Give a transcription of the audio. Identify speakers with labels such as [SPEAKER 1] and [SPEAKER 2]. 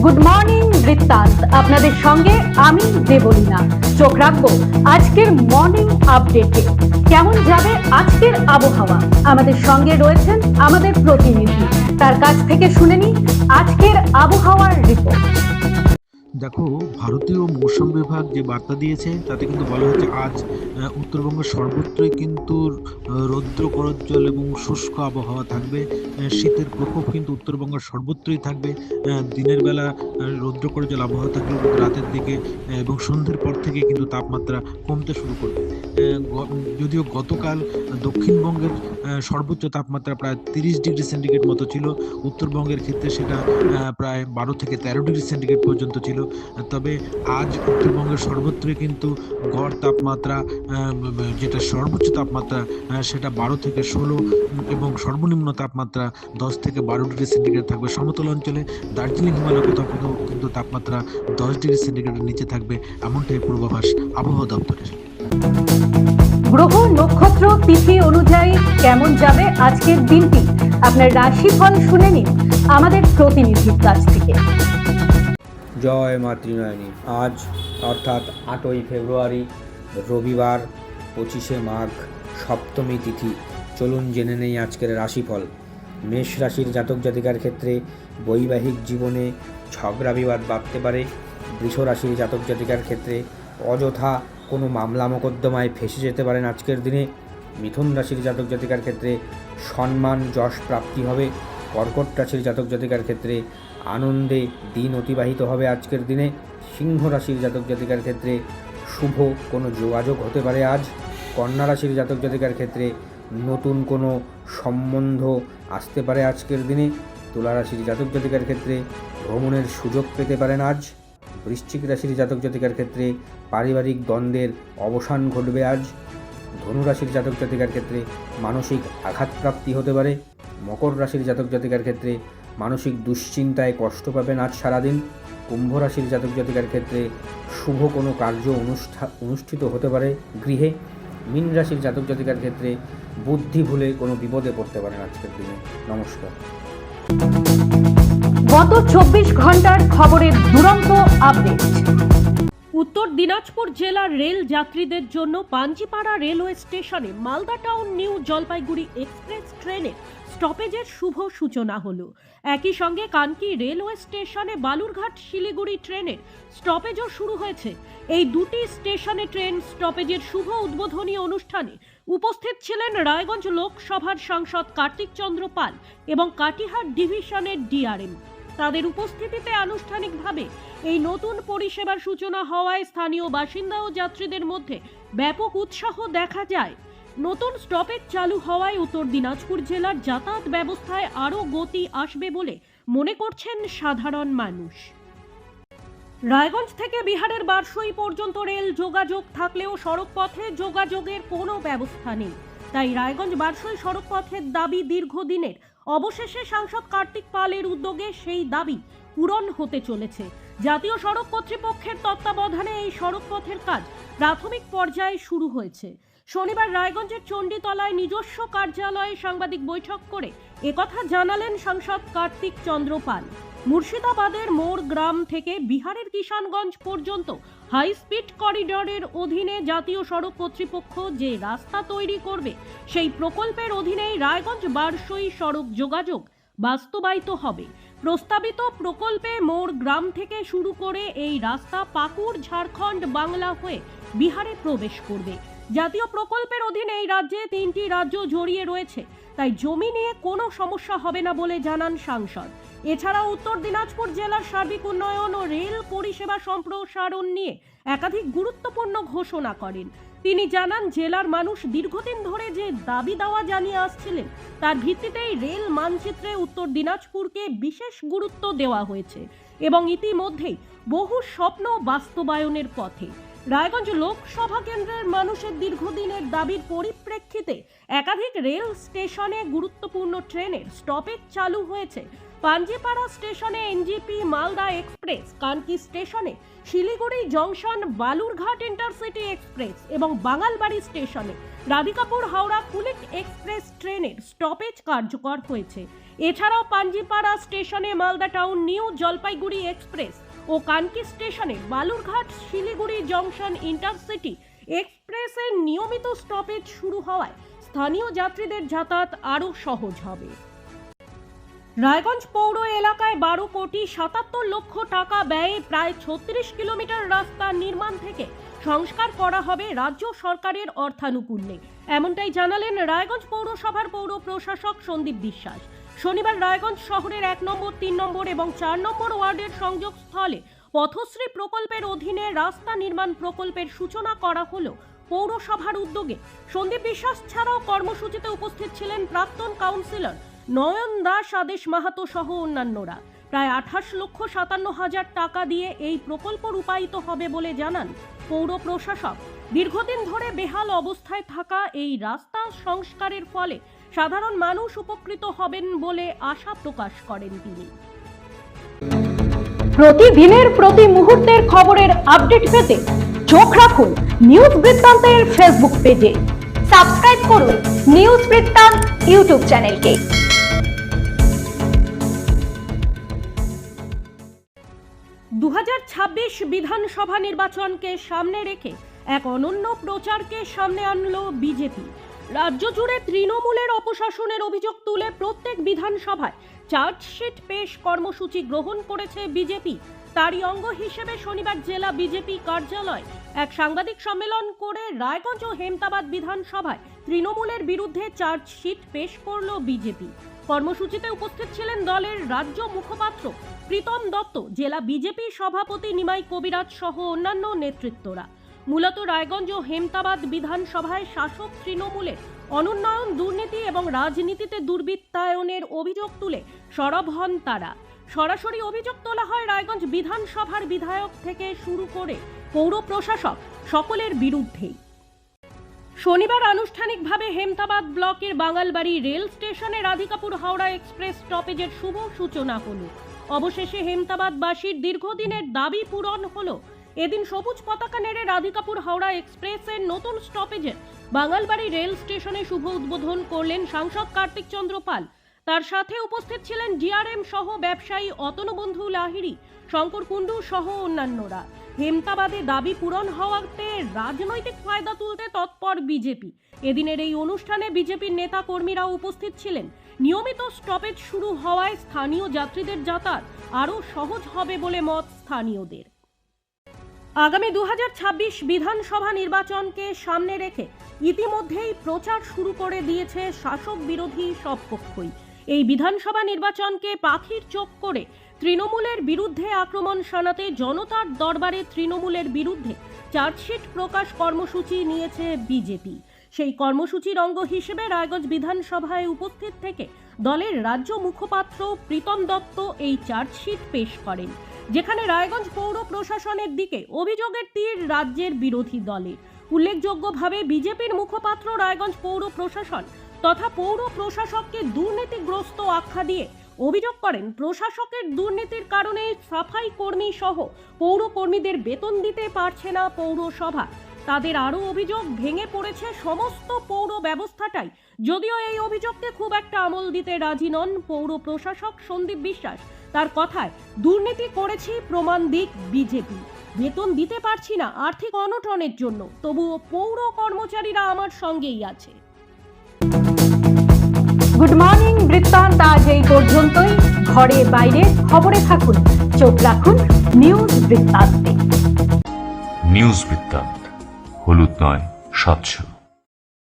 [SPEAKER 1] Good morning বৃত্তান্ত, আপনাদের সঙ্গে আমি দেবলীনা। চোখ রাখবো আজকের মর্নিং আপডেটে। কেমন যাবে আজকের আবহাওয়া? আমাদের সঙ্গে রয়েছেন আমাদের প্রতিনিধি, তার কাছ থেকে শুনে নিই আজকের আবহাওয়ার রিপোর্ট।
[SPEAKER 2] দেখো, ভারতীয় মৌসুম বিভাগ যে বার্তা দিয়েছে তাতে কিন্তু বলা হচ্ছে আজ উত্তরবঙ্গের সর্বত্রই কিন্তু রৌদ্র করজ্জ্বল এবং শুষ্ক আবহাওয়া থাকবে। শীতের প্রকোপ কিন্তু উত্তরবঙ্গের সর্বত্রই থাকবে। দিনের বেলা রৌদ্র করজ্জ্বল আবহাওয়া থাকলেও কিন্তু রাতের দিকে এবং সন্ধ্যের পর থেকে কিন্তু তাপমাত্রা কমতে শুরু করবে। যদিও গতকাল দক্ষিণবঙ্গের সর্বোচ্চ তাপমাত্রা প্রায় 30 ডিগ্রি সেন্টিগ্রেড মতো ছিল, উত্তরবঙ্গের ক্ষেত্রে সেটা প্রায় 12 থেকে 13 ডিগ্রি সেন্টিগ্রেড পর্যন্ত ছিল। তবে আজ উত্তরবঙ্গের সর্বত্রই কিন্তু গড় তাপমাত্রা, যেটা সর্বোচ্চ তাপমাত্রা সেটা 12 থেকে 16 এবং সর্বনিম্ন তাপমাত্রা 10 থেকে 12 ডিগ্রি সেন্টিগ্রেড থাকবে। সমতল অঞ্চলে দার্জিলিং হিমালয় কোথাও কোথাও কিন্তু তাপমাত্রা 10 ডিগ্রি সেন্টিগ্রেডের নিচে থাকবে, এমনটাই পূর্বাভাস আবহাওয়া দপ্তরের।
[SPEAKER 1] গ্রহ নক্ষত্র তিথি অনুযায়ী কেমন যাবে আজকের দিনটি, আপনার রাশিফল শুনে নিন আমাদের প্রতিনিধির কাছ থেকে।
[SPEAKER 3] জয় মাতৃনয়নী। আজ অর্থাৎ 8ই ফেব্রুয়ারি রবিবার, 25শে মাঘ, সপ্তমী তিথি। চলুন জেনে নেই আজকের রাশিফল। মেষ রাশির জাতক জাতিকার ক্ষেত্রে বৈবাহিক জীবনে ঝগড়া বিবাদ বাড়তে পারে। বৃষ রাশির জাতক জাতিকার ক্ষেত্রে অযথা কোনো মামলা মোকদ্দমায় ফেঁসে যেতে পারেন আজকের দিনে। মিথুন রাশির জাতক জাতিকার ক্ষেত্রে সম্মান যশ প্রাপ্তি হবে। কর্কট রাশির জাতক জাতিকার ক্ষেত্রে আনন্দে দিন অতিবাহিত হবে আজকের দিনে। সিংহ রাশির জাতক জাতিকার ক্ষেত্রে শুভ কোনো যোগাযোগ হতে পারে আজ। কন্যা রাশির জাতক জাতিকার ক্ষেত্রে নতুন কোনো সম্বন্ধ আসতে পারে আজকের দিনে। তুলা রাশির জাতক জাতিকার ক্ষেত্রে ভ্রমণের সুযোগ পেতে পারেন আজ। বৃশ্চিক রাশির জাতক জাতিকার ক্ষেত্রে পারিবারিক দ্বন্দ্বের অবসান ঘটবে আজ। ধনু রাশির জাতক জাতিকার ক্ষেত্রে মানসিক আঘাতপ্রাপ্তি হতে পারে। মকর রাশির জাতক জাতিকার ক্ষেত্রে মানসিক দুশ্চিন্তায় কষ্ট পাবেন আজ সারাদিন। কুম্ভ রাশির জাতক জাতিকার ক্ষেত্রে শুভ কোনো কার্য অনুষ্ঠিত হতে পারে গৃহে। মীন রাশির জাতক জাতিকার ক্ষেত্রে বুদ্ধি ভুলে কোনো বিপদে পড়তে পারেন আজকের দিনে। নমস্কার।
[SPEAKER 1] গত 24 ঘন্টার খবরের দুরন্ত আপডেট।
[SPEAKER 4] উত্তর দিনাজপুর জেলার রেল যাত্রীদের জন্য পাঞ্জিপাড়া রেলওয়ে স্টেশনে Malda town New Jalpaiguri express ট্রেনের স্টপেজের শুভ সূচনা হলো। একই সঙ্গে কানকি রেলওয়ে স্টেশনে বালুরঘাট শিলিগুড়ি ট্রেনের স্টপেজও শুরু হয়েছে। এই দুটি স্টেশনে ট্রেন স্টপেজের শুভ উদ্বোধনী অনুষ্ঠানে উপস্থিত ছিলেন রায়গঞ্জ লোকসভার সাংসদ কার্তিক চন্দ্র পাল এবং কাটিহার ডিভিশনের ডিআরএম। তাদের উপস্থিতিতে আনুষ্ঠানিকভাবে এই নতুন পরিষেবার সূচনা হওয়ায় স্থানীয় বাসিন্দা ও যাত্রীদের মধ্যে ব্যাপক উৎসাহ দেখা যায়। নতুন স্টপেজ চালু হওয়ায় উত্তর দিনাজপুর জেলার যাতায়াত ব্যবস্থায় আরও গতি আসবে বলে মনে করছেন সাধারণ মানুষ। রায়গঞ্জ থেকে বিহারের বারসই পর্যন্ত রেল যোগাযোগ থাকলেও সড়কপথে যোগাযোগের কোনো ব্যবস্থা নেই। তাই রায়গঞ্জ বারসই সড়কপথের দাবি দীর্ঘদিনের। অবশেষে সাংসদ কার্তিক পালের উদ্যোগে সেই দাবি পূরণ হতে চলেছে। জাতীয় সড়ক কর্তৃপক্ষের তত্ত্বাবধানে এই সড়কপথের কাজ প্রাথমিক পর্যায়ে শুরু হয়েছে। শনিবার রায়গঞ্জের চণ্ডীতলায় নিজস্ব কার্যালয়ে সাংবাদিক বৈঠক করে একথা জানালেন সাংসদ কার্তিক চন্দ্র পাল। মুর্শিদাবাদের মোড় গ্রাম থেকে বিহারের কিষানগঞ্জ পর্যন্ত হাই স্পিড করিডোরের অধীনে জাতীয় সড়ক কর্তৃপক্ষ যে রাস্তা তৈরি করবে, সেই প্রকল্পের অধীনেই রায়গঞ্জ বারসই সড়ক যোগাযোগ বাস্তবায়িত হবে। প্রস্তাবিত প্রকল্পে মোড় গ্রাম থেকে শুরু করে এই রাস্তা পাকুড়, ঝাড়খণ্ড, বাংলা হয়ে বিহারে প্রবেশ করবে। জাতীয় প্রকল্পের অধীনে এই রাজ্যে 3টি রাজ্য জড়িয়ে রয়েছে, তাই জমি নিয়ে কোনো সমস্যা হবে না বলে জানান সাংসদ। এছাড়া উত্তর দিনাজপুর জেলার সার্বিক উন্নয়ন ও রেল পরিষেবা সম্প্রসারণ নিয়ে একাধিক গুরুত্বপূর্ণ ঘোষণা করেন। তিনি জানান, জেলার মানুষ দীর্ঘদিন ধরে যে দাবি দাওয়া জানিয়ে আসছিলেন, তার ভিত্তিতেই রেল মানচিত্রে উত্তর দিনাজপুরকে বিশেষ গুরুত্ব দেওয়া হয়েছে এবং ইতিমধ্যেই বহু স্বপ্ন বাস্তবায়নের পথে। রায়গঞ্জ লোকসভা কেন্দ্রের মানুষের দীর্ঘদিনের দাবির পরিপ্রেক্ষিতে একাধিক রেল স্টেশনে গুরুত্বপূর্ণ ট্রেনের স্টপেজ চালু হয়েছে। পাঞ্জিপাড়া স্টেশনে এনজিপি মালদা এক্সপ্রেস, কানকি স্টেশনে Siliguri junction Balurghat intercity express এবং বাঙালবাড়ি স্টেশনে রাধিকাপুর হাওড়া কুলিক এক্সপ্রেস ট্রেনের স্টপেজ কার্যকর হয়েছে। এছাড়াও পাঞ্জিপাড়া স্টেশনে Malda town New Jalpaiguri express ও কানকি স্টেশনে বালুরঘাট শিলিগুড়ি জংশন ইন্টারসিটি এক্সপ্রেসের নিয়মিত স্টপেজ শুরু হওয়ায় স্থানীয় যাত্রীদের যাতায়াত আরও সহজ হবে। রায়গঞ্জ পৌর এলাকায় 12,77,00,000 টাকা ব্যয়ে প্রায় 36 কিলোমিটার রাস্তা নির্মাণ থেকে সংস্কার করা হবে রাজ্য সরকারের অর্থানুকূল্যে, এমনটাই জানালেন রায়গঞ্জ পৌরসভার পৌর প্রশাসক সন্দীপ বিশ্বাস। শনিবার রায়গঞ্জ শহরের 1 নম্বর, 3 নম্বর এবং 4 নম্বর ওয়ার্ডের সংযোগস্থলে পথশ্রী প্রকল্পের অধীনে রাস্তা নির্মাণ প্রকল্পের সূচনা করা হলো পৌরসভার উদ্যোগে। সন্দীপ বিশ্বাস ছাড়াও কর্মসূচিতে উপস্থিত ছিলেন প্রাক্তন কাউন্সিলর নয়ন দাস, আদেশ মাহাতো সহ অন্যান্যরা। প্রায় 28,57,000 টাকা দিয়ে এই প্রকল্প রূপায়িত হবে বলে জানান পৌর প্রশাসক। দীর্ঘদিন ধরে বেহাল অবস্থায় থাকা এই রাস্তা সংস্কারের ফলে সাধারণ মানুষ উপকৃত হবেন বলে আশা প্রকাশ করেন তিনি।
[SPEAKER 1] প্রতিদিনের প্রতি মুহূর্তের খবরের আপডেট পেতে চোখ রাখুন নিউজ বৃত্তান্তের ফেসবুক পেজে।
[SPEAKER 5] সাবস্ক্রাইব করুন নিউজ বৃত্তান্ত ইউটিউব চ্যানেলকে।
[SPEAKER 4] 2026 বিধানসভা নির্বাচনকে সামনে রেখে এক অনন্য প্রচারকে সামনে আনলো বিজেপি। রাজ্য জুড়ে তৃণমূলের অপশাসনের অভিযোগ তুলে প্রত্যেক বিধানসভায় চার্জশিট পেশ কর্মসূচি গ্রহণ করেছে বিজেপি। তারই অঙ্গ হিসেবে শনিবার জেলা বিজেপি কার্যালয় এক সাংবাদিক সম্মেলন করে রায়গঞ্জ ও হেমতাবাদ বিধানসভায় তৃণমূলের বিরুদ্ধে চার্জশিট পেশ করল বিজেপি। কর্মসূচিতে উপস্থিত ছিলেন দলের রাজ্য মুখপাত্র প্রীতম দত্ত, জেলা বিজেপি সভাপতি নিমাই কবিরাজ সহ অন্যান্য নেতৃত্বরা। মূলত রায়গঞ্জ ও হেমতাবাদ বিধানসভায় শাসক তৃণমূলের অনুন্নয়ন, দুর্নীতি এবং রাজনীতিতে দুর্বৃত্তায়নের অভিযোগ তুলে সরব হন তারা। সরাসরি অভিযোগ তোলা হয় রায়গঞ্জ বিধানসভার বিধায়ক থেকে শুরু করে পৌর প্রশাসক সকলের বিরুদ্ধেই। শনিবার আনুষ্ঠানিকভাবে হেমতাবাদ ব্লকের বাঙালবাড়ি রেল স্টেশনে রাধিকাপুর হাওড়া এক্সপ্রেস স্টপেজের শুভ সূচনা হলো। অবশেষে হেমতাবাদবাসীর দীর্ঘদিনের দাবি পূরণ হলো। এদিন সবুজ পতাকা নেড়ে রাধিকাপুর হাওড়া এক্সপ্রেসের নতুন স্টপেজের বাঙালবাড়ি রেল স্টেশনে শুভ উদ্বোধন করলেন সাংসদ কার্তিক চন্দ্র পাল। তার সাথে উপস্থিত ছিলেন জিআরএম সহ ব্যবসায়ী অতনুবন্ধু লাহিড়ী, শঙ্কর কুণ্ডু সহ অন্যান্যরা। হেমতাবাদে দাবি পূরণ হওয়াতে রাজনৈতিক ফায়দা তুলতে তৎপর বিজেপি। এদিনের এই অনুষ্ঠানে বিজেপির নেতা কর্মীরাও উপস্থিত ছিলেন। নিয়মিত স্টপেজ শুরু হওয়ায় স্থানীয় যাত্রীদের যাতায়াত আরও সহজ হবে বলে মত স্থানীয়দের। আগামী 2026 বিধানসভা নির্বাচনকে সামনে রেখে ইতিমধ্যেই প্রচার শুরু করে দিয়েছে শাসক বিরোধী সব পক্ষই। এই বিধানসভা নির্বাচনকে পাখির চোখ করে তৃণমূলের বিরুদ্ধে আক্রমণ শানাতে জনতার দরবারে তৃণমূলের বিরুদ্ধে চার্জশিট প্রকাশ কর্মসূচি নিয়েছে বিজেপি। সেই কর্মসূচির অঙ্গ হিসেবে রায়গঞ্জ বিধানসভায় উপস্থিত থেকে দলের রাজ্য মুখপাত্র প্রীতম দত্ত এই চার্জশিট পেশ করেন, যেখানে রায়গঞ্জ পৌর প্রশাসনের দিকে অভিযোগের তীর রাজ্যের বিরোধী দলের। উল্লেখযোগ্যভাবে বিজেপির মুখপাত্র রায়গঞ্জ পৌর প্রশাসন তথা পৌর প্রশাসককে দুর্নীতিগ্রস্ত আখ্যা দিয়ে অভিযোগ করেন প্রশাসকের দুর্নীতির কারণে সাফাই কর্মী সহ পৌর কর্মীদের বেতন দিতে পারছে না পৌরসভা। তাদের আরও অভিযোগ ভেঙে পড়েছে সমস্ত পৌর ব্যবস্থাটাই। যদিও এই অভিযোগকে খুব একটা আমল দিতে রাজি নন পৌর প্রশাসক সন্দীপ বিশ্বাস। তার কথায়, দুর্নীতি করেছি প্রমাণ দিক বিজেপি, বেতন দিতে পারছি না আর্থিক অনটনের জন্য, তবুও পৌর কর্মচারীরা আমার সঙ্গেই আছে।
[SPEAKER 1] গুড মর্নিং বৃত্তান্ত আজ এই পর্যন্তই। ঘরে বাইরে খবরে থাকুন, চোখ রাখুন নিউজ বৃত্তান্তে।
[SPEAKER 6] নিউজ বৃত্তান্ত, হলুদ নয়, স্বচ্ছ।